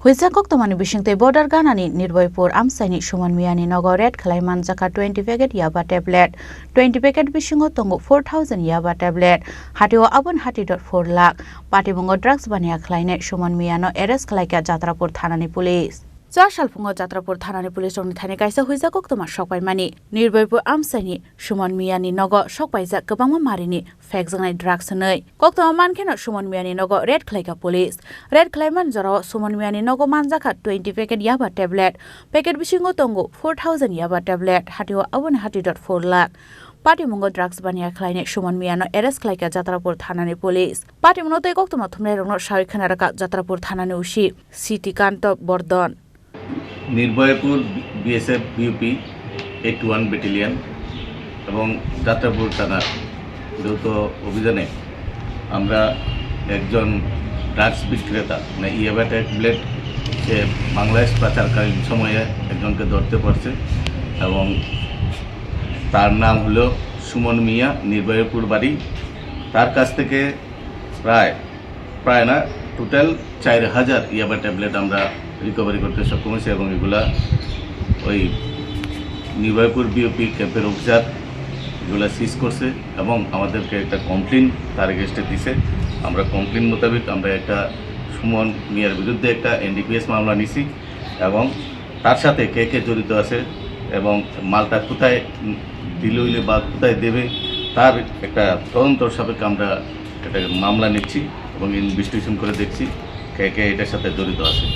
Hoijak Koktwmani Bisingtwi border ganani Nirboipur Amchaini Suman Miani Nogo red Khlaiwi Manjakha 20 packet YabaTablet 20 packet Bisingo tongo 4000 YabaTablet hatio abon 1.4 lakh patibungo drugs bania Khlaiwi Suman Miano arrest Khlaika Jatrapur thanani police Salpungo Jatrapur thanani police rokni thani kaisa Hoijak Koktwmani Sokpaimani Nirboipur Amchaini Suman Miani Nogo Sokpaijak gobangma marini fake jangnai drugs nei Koktwmani mankheno Suman Miani Nogo red Khlaika police red Khlaiman jaro Suman Miani Nogo Manjakha 20 packet YabaTablet packet bisingo tongo 4000 YabaTablet hatio abon 1.4 lakh Patimungo drugs bania Khlaiwi Suman Miano arrest Khlaika Jatrapur thanani police Patimuno tei Koktwmani thumnai rokno sawi khanaraka Jatrapur thanani usi city kanto bordon Nirboipur BSF BUP 81 battalion এবং যাত্রাপুর থানার যৌথ অভিযানে আমরা একজন drugs বিক্রেতা মানে YabaTablet সে বাংলাদেশ পাচারকালীন সময়ে একজনকে ধরতে পারছে এবং তার নাম হলো সুমন মিয়া নির্ভয়পুর বাড়ি তার কাছ থেকে প্রায় না টোটাল 4000 YabaTablet আমরা রিকভারি করতে সক্ষম হয়েছে এবং এগুলা ওই নির্ভয়পুর বিওপি ক্যাম্পের অফিসার এগুলা সিজ করছে এবং আমাদেরকে একটা কমপ্লেন তার এগেইনস্টে দিছে আমরা কমপ্লেন মোতাবেক আমরা একটা সুমন মিয়ার বিরুদ্ধে একটা NDPS মামলা নিছি এবং তার সাথে কে কে জড়িত আছে এবং মালটা কোথায় দিল হইলে বা কোথায় দেবে তার একটা তদন্তর সাপেক্ষে আমরা একটা মামলা নিচ্ছি এবং ইনভেস্টিগেশন করে দেখছি কে কে এটার সাথে জড়িত আছে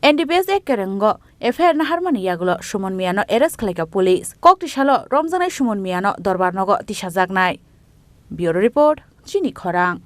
NDPS ekkerengo FIR na harmani yagulo Suman Miano arrest Khlaika police kokti salo romjanai Suman Miano dorbar nogo tisajaknai Bureau report Chini Khorang